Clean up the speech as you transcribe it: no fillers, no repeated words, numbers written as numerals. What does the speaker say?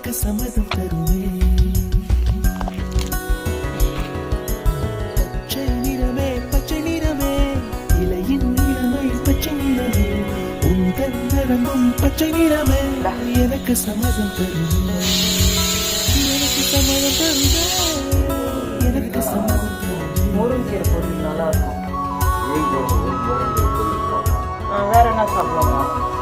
எனக்கு சம்மதம் தருவே. பச்சை நிறமே பச்சை நிறமே இலையின் நிறமை பச்சை நிறமே உங்கள் நிறமும் பச்சை நிறமே எனக்கு சம்மதம் தருவே. எனக்கு சம்மதம் தருவே. எனக்கு சம்மதம் தருவே. முருங்கீரை பொரியல் நல்லா இருக்கும். வேற என்ன சாப்பிடலாம்?